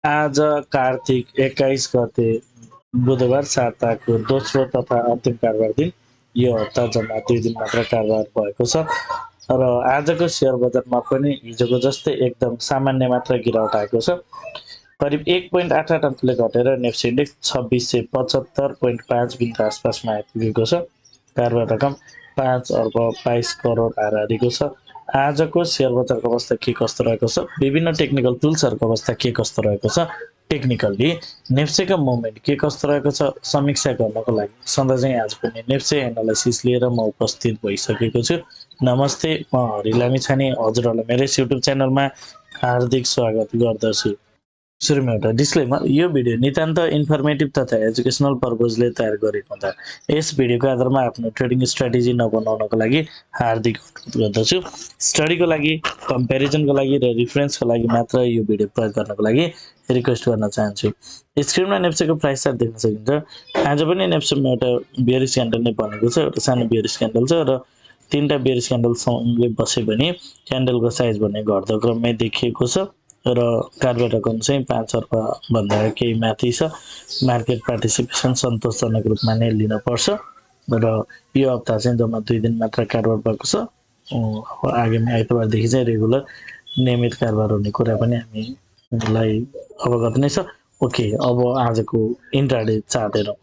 आज कार्तिक 21 गते बुधबार साताको दोस्रो तथा अन्तिम कारोबार दिन। यो हप्ता जम्मा 2 दिन मात्र कारोबार भएको छ र आजको सेयर बजारमा पनि हिजोको जस्तै एकदम सामान्य मात्र गिरावट आएको छ। करिब 1.88 अङ्कले घटेर नेप्से इन्डेक्स 2675.5 बिन्दु आसपासमा आइपुगेको छ। कारोबार रकम 5 अर्ब 22 करोड हाराहारीको छ। आजको सेयर बजारको अवस्था के कस्तो रहेको छ, विभिन्न टेक्निकल टुल्सहरूको अवस्था के कस्तो रहेको छ, टेक्निकल्ली नेप्सेको मुभमेन्ट के कस्तो रहेको छ समीक्षा गर्नको लागि सधैँ चाहिँ आज पनि नेप्से एनालाइसिस लिएर म उपस्थित भइसकेको छु। नमस्ते, म हरि लामिछाने हजुरहरूलाई मेरो युट्युब च्यानलमा हार्दिक स्वागत गर्दछु। सुरुमा एउटा डिस्क्लेमर, यो भिडियो नितान्त इन्फर्मेटिभ तथा एजुकेसनल पर्पजले तयार गरेको हुँदा यस भिडियोको आधारमा आफ्नो ट्रेडिङ स्ट्राटेजी नबनाउनको लागि हार्दिक अनुरोध गर्दछु। स्टडीको लागि, कम्पेरिजनको लागि र रिफरेन्सको लागि मात्र यो भिडियो प्रयोग गर्नको लागि रिक्वेस्ट गर्न चाहन्छु। स्क्रिनमा नेप्सेको प्राइस चार्ट देख्न सकिन्छ। आज पनि नेप्सेमा एउटा बियरिश क्यान्डल नै बनेको छ, एउटा सानो बियरिश क्यान्डल छ र 3टा बियरिश क्यान्डल सँगै बसे पनि क्यान्डलको साइज भने घट्दो क्रममै देखिएको छ र कारोबार रकम चाहिँ 5 अर्ब भन्दा केही माथि छ। मार्केट पार्टिसिपेसन सन्तोषजनक रूपमा नै लिनुपर्छ र यो हप्ता चाहिँ जम्मा 2 दिन मात्र कारोबार भएको छ। अब आगामी आइतबारदेखि चाहिँ रेगुलर नियमित कारोबार हुने कुरा पनि हामीलाई अवगत नै छ। ओके, अब आजको इन्ट्राडे चार्ट हेरौँ।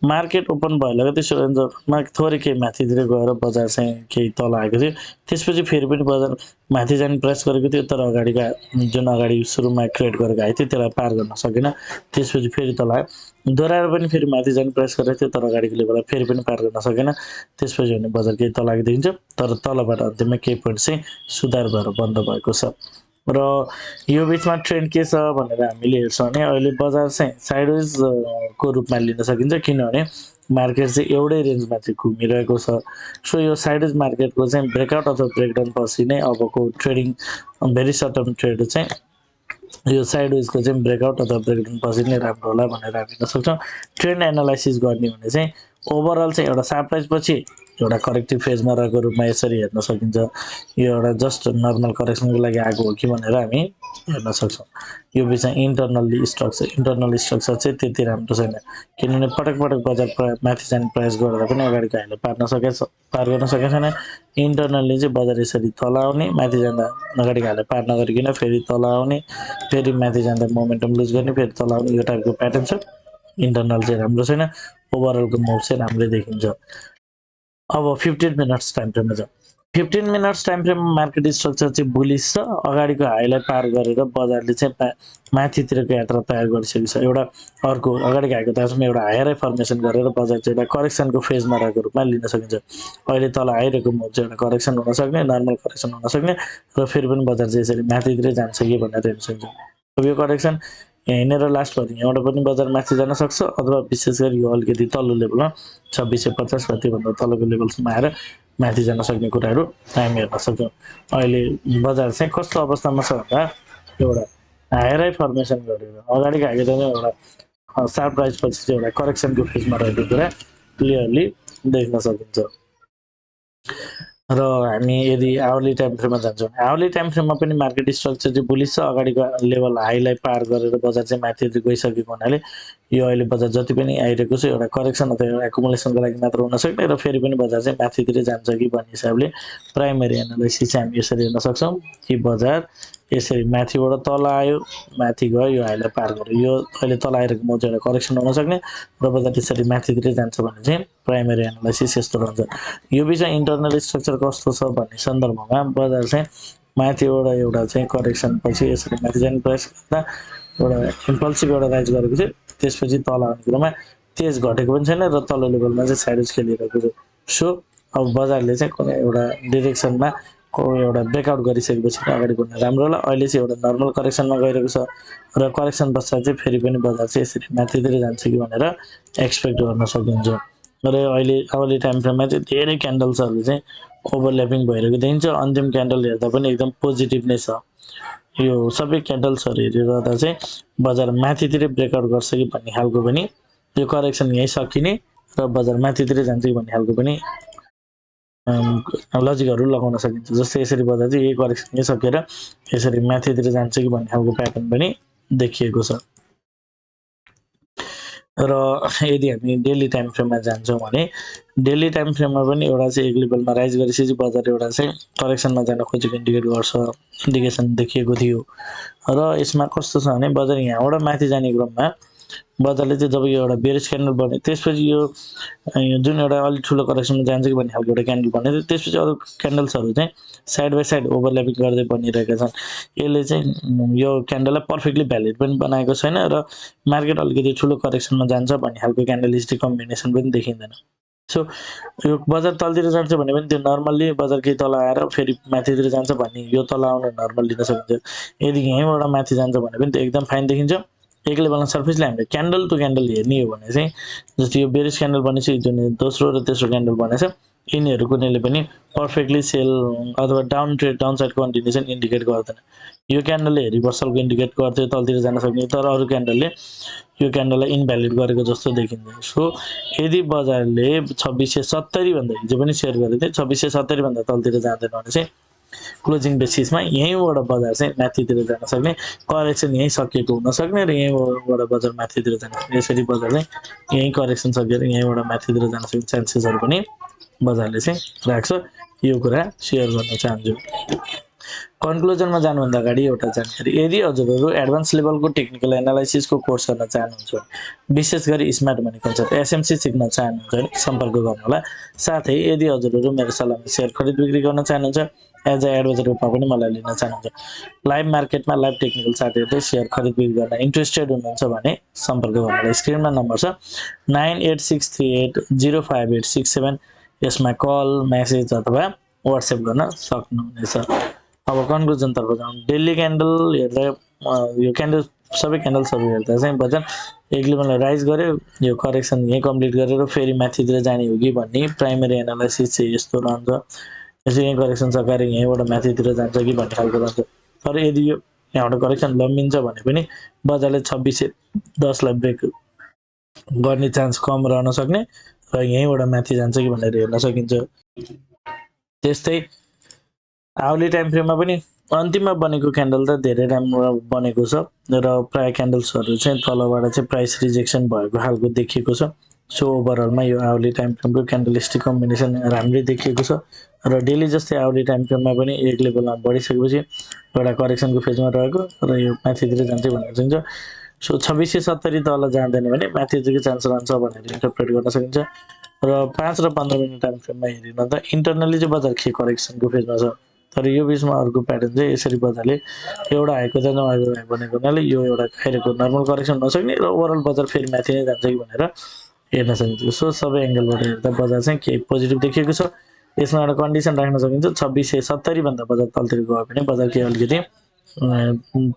मार्केट ओपन भयो लगतै सुरुमा थोरै केही माथितिर गएर बजार चाहिँ केही तल आएको थियो। त्यसपछि फेरि पनि बजार माथि जाने प्रयास गरेको थियो, तर अगाडिका जुन अगाडि सुरुमा क्रिएट गरेको हाई थियो त्यसलाई पार गर्न सकेन। त्यसपछि फेरि तल आयो, दोहोऱ्याएर पनि फेरि माथि जाने प्रयास गरेको थियो, तर अगाडिको लेभललाई फेरि पनि पार गर्न सकेन। त्यसपछि भने बजार केही तल आएको देखिन्छ, तर तलबाट अन्त्यमा केही पोइन्ट चाहिँ सुधार भएर बन्द भएको छ र यो बिचमा ट्रेन्ड के छ भनेर हामीले हेर्छौँ भने अहिले बजार चाहिँ साइडवेज को रूपमा लिन सकिन्छ, किनभने मार्केट चाहिँ एउटै रेन्जमा चाहिँ घुमिरहेको छ। सो यो साइडवेज मार्केटको चाहिँ ब्रेकआउट अथवा ब्रेकडाउन पछि नै अबको trading very short term trade चाहिँ यो साइडवेजको चाहिँ ब्रेकआउट अथवा ब्रेकडाउन पछि नै राम्रो होला भनेर हामी हेर्न सक्छौँ। ट्रेन्ड एनालाइसिस गर्ने भने चाहिँ ओभरअल चाहिँ एउटा सार्प राइज पछि एउटा करेक्टिभ फेजमा रहेको रूपमा यसरी हेर्न सकिन्छ। यो एउटा जस्ट नर्मल करेक्सनको लागि आएको हो कि भनेर हामी हेर्न सक्छौँ। यो बिचमा इन्टरनल स्ट्रक्चर चाहिँ त्यति राम्रो छैन, किनभने पटक पटक बजार माथि जाने प्रयास गर्दा पनि अगाडिको हाईलाई पार गर्न सकेको छैन। इन्टरनल्ली चाहिँ बजार यसरी तल आउने, माथि जाँदा अगाडिको हाईलाई पार नगरिकन फेरि तल आउने, फेरि माथि जाँदा मोमेन्टम लुज गर्ने, फेरि तल आउने, यो टाइपको प्याटर्न छ। इन्टरनल चाहिँ राम्रो छैन, ओभरअलको मुभ चाहिँ राम्रै देखिन्छ। अब 15 मिनट्स टाइम फ्रेममा जाउँ। 15 मिनट्स टाइम फ्रेममा मार्केट स्ट्रक्चर चाहिँ बुलिस छ। अगाडिको हाईलाई पार गरेर बजारले चाहिँ माथितिरको यात्रा तयार गरिसकेको छ। एउटा अर्को अगाडिको हाईको ताजमा एउटा हायर फर्मेसन गरेर बजार चाहिँ एउटा करेक्सनको फेजमा रहेको रूपमा लिन सकिन्छ। अहिले तल आइरहेको मुभ चाहिँ एउटा करेक्सन हुन सक्ने, नर्मल करेक्सन हुन सक्ने र फेरि पनि बजार चाहिँ यसरी माथितिर जान्छ कि भनेर हेर्न सकिन्छ। अब यो करेक्सन हिँडेर लास्ट भयो, यहाँबाट पनि बजार माथि जान सक्छ, अथवा विशेष गरी यो अलिकति तल्लो लेभलमा 2650 वा त्योभन्दा तलको लेभलसम्म आएर माथि जान सक्ने कुराहरू हामी हेर्न सक्छौँ। अहिले बजार चाहिँ कस्तो अवस्थामा छ भन्दा एउटा हायर फर्मेसन गरेर अगाडिको हाईको चाहिँ एउटा सार्प राइज पछि चाहिँ एउटा करेक्सनको फेजमा रहेको कुरा क्लियरली देख्न सकिन्छ। र हामी यदि आवरली टाइम फ्रेममा जान्छौँ, आवरली टाइम फ्रेममा पनि मार्केट स्ट्रक्चर चाहिँ बुलिस छ। अगाडिको लेभल हाईलाई पार गरेर बजार चाहिँ माथितिर गइसकेको हुनाले यो अहिले बजार जति पनि आइरहेको छ एउटा करेक्सन अथवा एउटा एकुमुलेसनको लागि मात्र हुन सक्ने र फेरि पनि बजार चाहिँ माथितिर जान्छ कि भन्ने हिसाबले प्राइमेरी एनालाइसिस चाहिँ हामी यसरी हेर्न सक्छौँ कि बजार यसरी माथिबाट तल आयो, माथि गयो, यो हाईलाई पार गर्यो, यो अहिले तल आइरहेको मुभ चाहिँ एउटा करेक्सन हुन सक्ने र बजार त्यसरी माथितिर जान्छ भने चाहिँ प्राइमेरी एनालाइसिस यस्तो रहन्छ। यो बिचमा इन्टरनल स्ट्रक्चर कस्तो छ भन्ने सन्दर्भमा बजार चाहिँ माथिबाट एउटा चाहिँ करेक्सन पछि यसरी माथि जाने प्रयास गर्दा एउटा इम्पल्सिभ एउटा राइज गरेको थियो, त्यसपछि तल आउने कुरामा तेज घटेको पनि छैन र तल्लो लेभलमा चाहिँ साइडवेज खेलिरहेको छ। सो अब बजारले चाहिँ कुनै एउटा डिरेक्सनमा एउटा ब्रेकआउट गरिसकेपछि अगाडि बढ्न राम्रो होला। अहिले चाहिँ एउटा नर्मल करेक्सनमा गइरहेको छ र करेक्सन पश्चात चाहिँ फेरि पनि बजार चाहिँ यसरी माथितिर जान्छ कि भनेर एक्सपेक्ट गर्न सकिन्छ। र अहिले आवरली टाइम फ्रेममा चाहिँ धेरै क्यान्डल्सहरू चाहिँ ओभरल्यापिङ भइरहेको देखिन्छ। अन्तिम क्यान्डल हेर्दा पनि एकदम पोजिटिभ नै छ। यो सबै क्यान्डल्सहरू हेरिरहँदा चाहिँ बजार माथितिर ब्रेकआउट गर्छ कि भन्ने खालको पनि यो करेक्सन यहीँ सकिने र बजार माथितिर जान्छ कि भन्ने खालको पनि लजिकहरू लगाउन सकिन्छ। जस्तै यसरी बजार चाहिँ यही करेक्सन यहीँ सकेर यसरी माथितिर जान्छ कि भन्ने खालको प्याटर्न पनि देखिएको छ। र यदि हामी डेली टाइम फ्रेममा जान्छौँ भने डेली टाइम फ्रेममा पनि एउटा चाहिँ एक लेभलमा राइज गरेपछि बजार एउटा चाहिँ करेक्सनमा जान खोजेको इन्डिकेट गर्छ, इन्डिकेसन देखिएको थियो। र यसमा कस्तो छ भने बजार यहाँबाट माथि जाने क्रममा बजारले चाहिँ जब यो एउटा बेरिस क्यान्डल बन्यो त्यसपछि यो जुन एउटा अलिक ठुलो करेक्सनमा जान्छ कि भन्ने खालको एउटा क्यान्डल बन्यो त्यसपछि अरू क्यान्डल्सहरू चाहिँ साइड बाई साइड ओभरल्यापिङ गर्दै बनिरहेका छन्। यसले चाहिँ यो क्यान्डललाई पर्फेक्टली भ्यालिड पनि बनाएको छैन र मार्केट अलिकति ठुलो करेक्सनमा जान्छ भन्ने खालको क्यान्डलिस्टिक कम्बिनेसन पनि देखिँदैन। सो यो बजार तलतिर जान्छ भने पनि त्यो नर्मल्ली बजार केही तल आएर फेरि माथितिर जान्छ भन्ने यो तल आउन नर्मल लिन सकिन्छ। यदि यहीँबाट माथि जान्छ भने पनि त्यो एकदम फाइन देखिन्छ। एक लेभलमा सर्फेसले हामीले क्यान्डल टु क्यान्डल हेर्ने हो भने चाहिँ जस्तै यो बेरिस क्यान्डल बनेपछि जुन दोस्रो र तेस्रो क्यान्डल बनेछ यिनीहरू कुनैले पनि पर्फेक्टली सेल अथवा down trade down side continuation indicate गर्दैन। यो क्यान्डलले रिभर्सलको इन्डिकेट गर्थ्यो तलतिर जान सक्ने, तर अरू क्यान्डलले यो क्यान्डललाई इनभ्यालिड गरेको जस्तो देखिन्छ। सो यदि बजारले 2670 भन्दा हिजो पनि सेयर गरेको थिएँ 2670 भन्दा तलतिर जाँदैन भने चाहिँ क्लोजिङ बेसिसमा यहीँबाट बजार चाहिँ माथितिर जान सक्ने, करेक्सन यहीँ सकिएको हुनसक्ने र यहीँबाट बजार माथितिर जान सक्ने। यसरी बजार चाहिँ यहीँ करेक्सन सकेर यहीँबाट माथितिर जान सक्ने चान्सेसहरू पनि बजारले चाहिँ राख्छ। यो कुरा सेयर गर्न चाहन्छु। कन्क्लुजनमा जानुभन्दा अगाडि एउटा जानकारी, यदि हजुरहरू एडभान्स लेभलको टेक्निकल एनालाइसिसको कोर्स गर्न चाहनुहुन्छ विशेष गरी स्मार्ट मनी कन्सेप्ट एसएमसी सिक्न चाहनुहुन्छ भने सम्पर्क गर्नुहोला। साथै यदि हजुरहरू मेरो सल्लाहमा सेयर खरिद बिक्री गर्न चाहनुहुन्छ एज अ एडभाइजर रूपमा पनि मलाई लिन चाहनुहुन्छ लाइभ मार्केटमा लाइभ टेक्निकल साथीहरूले सेयर खरिद बिक्री गर्न इन्ट्रेस्टेड हुनुहुन्छ भने सम्पर्क गर्नुहोला। स्क्रिनमा नम्बर छ 9863805867 यसमा कल मेसेज अथवा व्हाट्सएप गर्न सक्नुहुनेछ। अब कन्क्लुजनतर्फ जाउँ। डेली क्यान्डल हेर्दा यो क्यान्डल सबै क्यान्डल्सहरू हेर्दा चाहिँ बजार एक लेभलमा राइज गर्यो, यो करेक्सन यहीँ कम्प्लिट गरेर फेरि माथितिर जाने हो कि भन्ने प्राइमेरी एनालाइसिस चाहिँ यस्तो रहन्छ। यसो यहीँ करेक्सन सकाएर यहीँबाट माथितिर जान्छ कि भन्ने खालको रहन्छ। तर यदि यो यहाँबाट करेक्सन लम्बिन्छ भने पनि बजारले 2610 लाई ब्रेक गर्ने चान्स कम रहन सक्ने र यहीँबाट माथि जान्छ कि भनेर हेर्न सकिन्छ। त्यस्तै आवली टाइम फ्रेममा पनि अन्तिममा बनेको क्यान्डल त धेरै राम्रो बनेको छ र प्राय क्यान्डल्सहरू चाहिँ तलबाट चाहिँ प्राइस रिजेक्सन भएको खालको देखिएको छ। सो ओभरअलमा यो आवली टाइम फ्रेमको क्यान्डलिस्टिक कम्बिनेसन राम्रै देखिएको छ र डेली जस्तै आवली टाइम फ्रेममा पनि एक लेभलमा बढिसकेपछि एउटा करेक्सनको फेजमा रहेको र यो माथितिर जान्छ भनेर चाहिन्छ। सो 2670 तल जाँदैन भने माथितिरको चान्स रहन्छ भनेर इन्टरप्रेट गर्न सकिन्छ। र 5 र 15 मिनट टाइम फ्रेममा हेरिन त इन्टरनली चाहिँ बजार के करेक्सनको फेजमा छ, तर यो बिचमा अर्को प्याटर्न चाहिँ यसरी बजारले एउटा आएको छ नआएको भनेको हुनाले यो एउटा आइरहेको नर्मल करेक्सन नसक्ने र ओभरअल बजार फेरि माथि नै जान्छ कि भनेर हेर्न सकिन्छ। सो सबै एङ्गलबाट हेर्दा बजार चाहिँ केही पोजिटिभ देखिएको छ। यसमा एउटा कन्डिसन राख्न सकिन्छ 2670 भन्दा बजार तलतिर गयो भने बजार केही अलिकति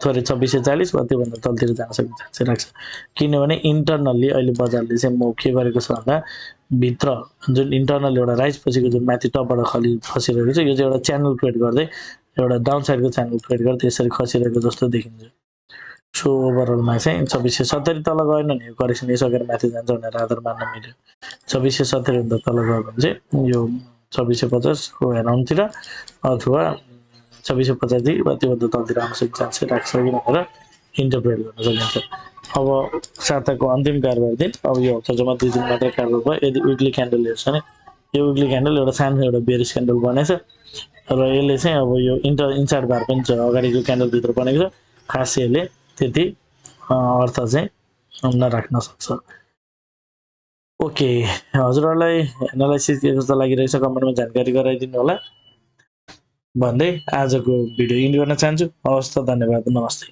थोरै 2640 वा त्योभन्दा तलतिर जान सक्ने चान्स राख्छ। किनभने इन्टरनल्ली अहिले बजारले चाहिँ म के गरेको छ भन्दा भित्र जुन इन्टरनल एउटा राइज पछिको जुन माथि टपबाट खसिरहेको छ यो चाहिँ एउटा च्यानल क्रिएट गर्दै एउटा डाउन साइडको च्यानल क्रिएट गर्दै यसरी खसिरहेको जस्तो देखिन्छ। सो ओभरअलमा चाहिँ 2670 तल गएन भने यो करेक्सन यसकेर माथि जान्छ भनेर आधार मान्न मिल्यो। 2670 भन्दा तल गयो भने चाहिँ यो 2650 को एराउन्डतिर अथवा 2650 वा त्योभन्दा तलतिर आउन सक्ने चान्स राख्छ कि भनेर इन्टरप्रेट गर्न सकिन्छ। अब साताको अन्तिम कारबार दिन अब यो हप्तासम्म 2 दिन मात्रै कारबार भयो। यदि विकली क्यान्डल हेर्छ भने यो विकली क्यान्डल एउटा सानो एउटा बेरिस क्यान्डल बनेछ र यसले चाहिँ अब यो इन्साइड बार पनि छ अगाडिको क्यान्डलभित्र बनेको छ। खास यसले त्यति अर्थ चाहिँ नराख्न सक्छ। ओके, हजुरहरूलाई एनालाइसिस के कस्तो लागिरहेछ कमेन्टमा जानकारी गराइदिनु होला भन्दै आजको भिडियो इन्ड गर्न चाहन्छु। हवस् त, धन्यवाद, नमस्ते।